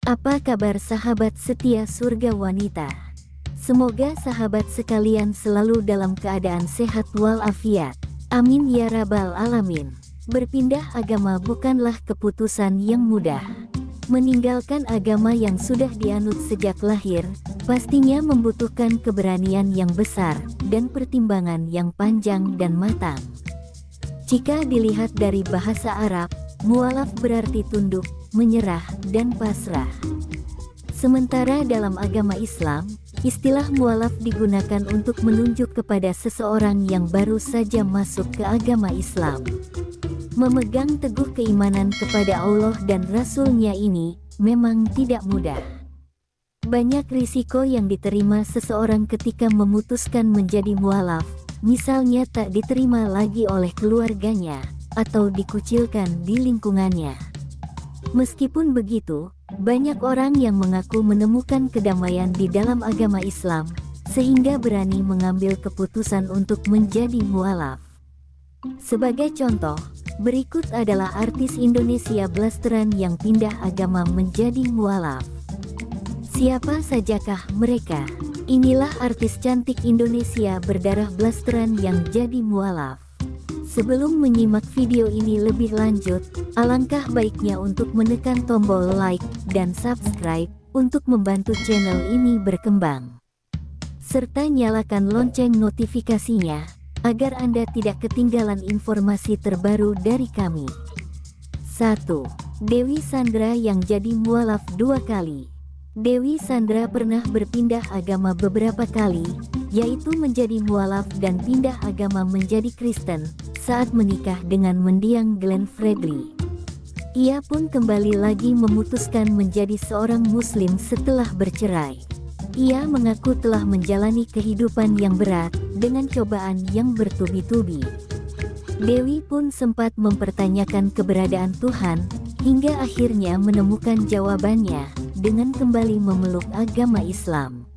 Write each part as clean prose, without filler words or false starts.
Apa kabar sahabat setia surga wanita? Semoga sahabat sekalian selalu dalam keadaan sehat walafiat. Amin ya rabbal alamin. Berpindah agama bukanlah keputusan yang mudah. Meninggalkan agama yang sudah dianut sejak lahir, pastinya membutuhkan keberanian yang besar, dan pertimbangan yang panjang dan matang. Jika dilihat dari bahasa Arab, mualaf berarti tunduk, menyerah, dan pasrah. Sementara dalam agama Islam, istilah mualaf digunakan untuk menunjuk kepada seseorang yang baru saja masuk ke agama Islam. Memegang teguh keimanan kepada Allah dan Rasul-Nya ini memang tidak mudah. Banyak risiko yang diterima seseorang ketika memutuskan menjadi mualaf, misalnya tak diterima lagi oleh keluarganya, atau dikucilkan di lingkungannya. Meskipun begitu, banyak orang yang mengaku menemukan kedamaian di dalam agama Islam, sehingga berani mengambil keputusan untuk menjadi mualaf. Sebagai contoh, berikut adalah artis Indonesia blasteran yang pindah agama menjadi mualaf. Siapa sajakah mereka? Inilah artis cantik Indonesia berdarah blasteran yang jadi mualaf. Sebelum menyimak video ini lebih lanjut, alangkah baiknya untuk menekan tombol like dan subscribe untuk membantu channel ini berkembang. Serta nyalakan lonceng notifikasinya, agar Anda tidak ketinggalan informasi terbaru dari kami. 1. Dewi Sandra yang jadi mualaf 2 kali. Dewi Sandra pernah berpindah agama beberapa kali, yaitu menjadi mualaf dan pindah agama menjadi Kristen, saat menikah dengan mendiang Glenn Fredly. Ia pun kembali lagi memutuskan menjadi seorang muslim setelah bercerai. Ia mengaku telah menjalani kehidupan yang berat, dengan cobaan yang bertubi-tubi. Dewi pun sempat mempertanyakan keberadaan Tuhan, hingga akhirnya menemukan jawabannya, dengan kembali memeluk agama Islam.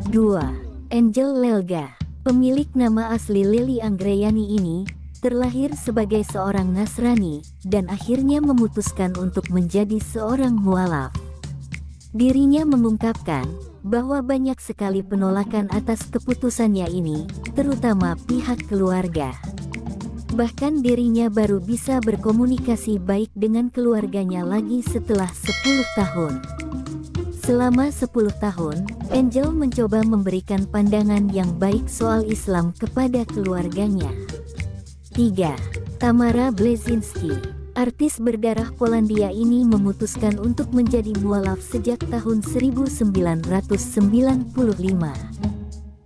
2. Angel Lelga. Pemilik nama asli Lily Anggreyani ini, terlahir sebagai seorang Nasrani, dan akhirnya memutuskan untuk menjadi seorang mualaf. Dirinya mengungkapkan, bahwa banyak sekali penolakan atas keputusannya ini, terutama pihak keluarga. Bahkan dirinya baru bisa berkomunikasi baik dengan keluarganya lagi setelah 10 tahun. Selama 10 tahun, Angel mencoba memberikan pandangan yang baik soal Islam kepada keluarganya. 3. Tamara Blazinski. Artis berdarah Polandia ini memutuskan untuk menjadi mualaf sejak tahun 1995.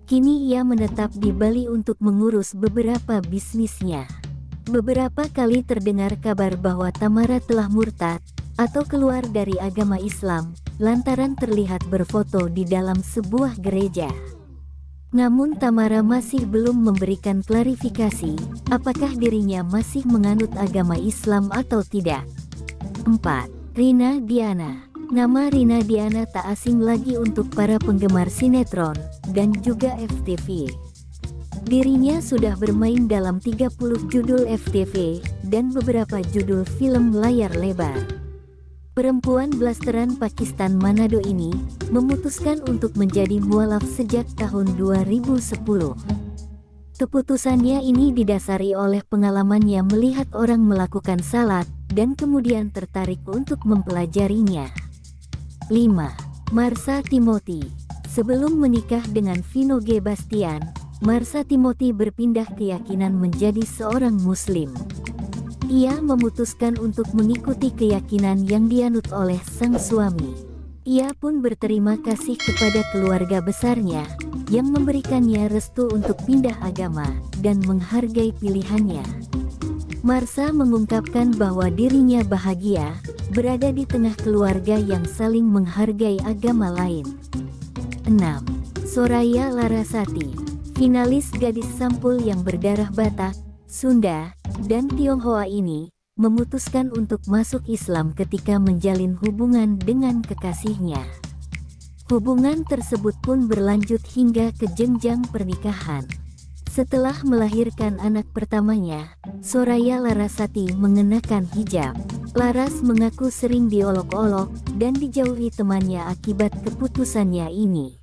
Kini ia menetap di Bali untuk mengurus beberapa bisnisnya. Beberapa kali terdengar kabar bahwa Tamara telah murtad, atau keluar dari agama Islam, lantaran terlihat berfoto di dalam sebuah gereja. Namun Tamara masih belum memberikan klarifikasi, apakah dirinya masih menganut agama Islam atau tidak. 4. Rina Diana. Nama Rina Diana tak asing lagi untuk para penggemar sinetron, dan juga FTV. Dirinya sudah bermain dalam 30 judul FTV, dan beberapa judul film layar lebar. Perempuan blasteran Pakistan Manado ini, memutuskan untuk menjadi mualaf sejak tahun 2010. Keputusannya ini didasari oleh pengalamannya melihat orang melakukan salat, dan kemudian tertarik untuk mempelajarinya. 5. Marsha Timothy. Sebelum menikah dengan Vino G. Bastian, Marsha Timothy berpindah keyakinan menjadi seorang muslim. Ia memutuskan untuk mengikuti keyakinan yang dianut oleh sang suami. Ia pun berterima kasih kepada keluarga besarnya, yang memberikannya restu untuk pindah agama, dan menghargai pilihannya. Marsha mengungkapkan bahwa dirinya bahagia, berada di tengah keluarga yang saling menghargai agama lain. 6. Soraya Larasati. Finalis gadis sampul yang berdarah Batak, Sunda, dan Tionghoa ini, memutuskan untuk masuk Islam ketika menjalin hubungan dengan kekasihnya. Hubungan tersebut pun berlanjut hingga ke jenjang pernikahan. Setelah melahirkan anak pertamanya, Soraya Larasati mengenakan hijab. Laras mengaku sering diolok-olok dan dijauhi temannya akibat keputusannya ini.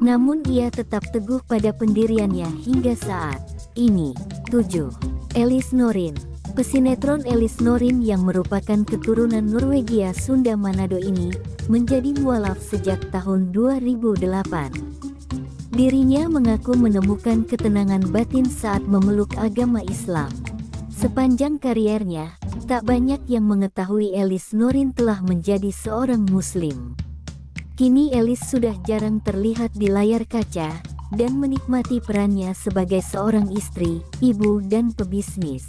Namun ia tetap teguh pada pendiriannya hingga saat ini. 7. Elis Norin. Pesinetron Elis Norin yang merupakan keturunan Norwegia Sunda Manado ini menjadi mualaf sejak tahun 2008. Dirinya mengaku menemukan ketenangan batin saat memeluk agama Islam. Sepanjang kariernya, tak banyak yang mengetahui Elis Norin telah menjadi seorang Muslim. Kini Elis sudah jarang terlihat di layar kaca dan menikmati perannya sebagai seorang istri, ibu, dan pebisnis.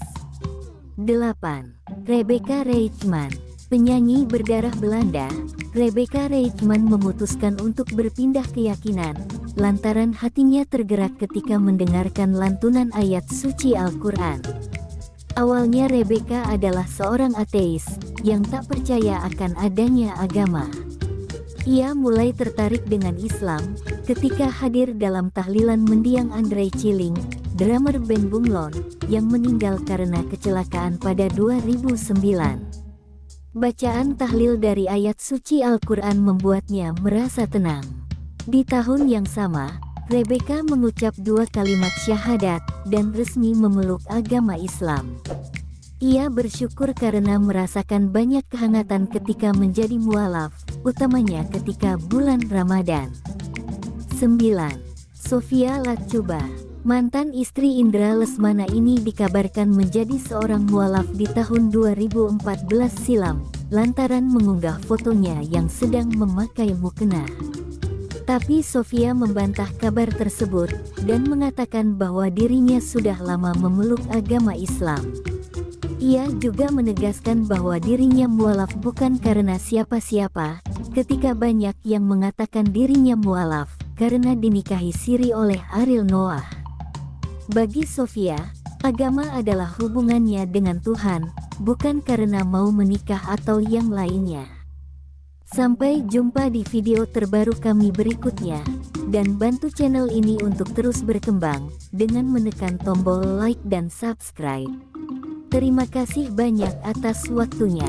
8. Rebecca Reichman. Penyanyi berdarah Belanda, Rebecca Reichman memutuskan untuk berpindah keyakinan lantaran hatinya tergerak ketika mendengarkan lantunan ayat suci Al-Quran. Awalnya Rebecca adalah seorang ateis yang tak percaya akan adanya agama. Ia mulai tertarik dengan Islam ketika hadir dalam tahlilan mendiang Andre Ciling, drummer band Bunglon, yang meninggal karena kecelakaan pada 2009. Bacaan tahlil dari ayat suci Al-Quran membuatnya merasa tenang. Di tahun yang sama, Rebecca mengucap 2 kalimat syahadat dan resmi memeluk agama Islam. Ia bersyukur karena merasakan banyak kehangatan ketika menjadi mualaf, utamanya ketika bulan Ramadan. 9. Sofia Latjuba. Mantan istri Indra Lesmana ini dikabarkan menjadi seorang mualaf di tahun 2014 silam, lantaran mengunggah fotonya yang sedang memakai mukena. Tapi Sofia membantah kabar tersebut dan mengatakan bahwa dirinya sudah lama memeluk agama Islam. Ia juga menegaskan bahwa dirinya mualaf bukan karena siapa-siapa, ketika banyak yang mengatakan dirinya mualaf karena dinikahi siri oleh Ariel Noah. Bagi Sofia, agama adalah hubungannya dengan Tuhan, bukan karena mau menikah atau yang lainnya. Sampai jumpa di video terbaru kami berikutnya, dan bantu channel ini untuk terus berkembang dengan menekan tombol like dan subscribe. Terima kasih banyak atas waktunya.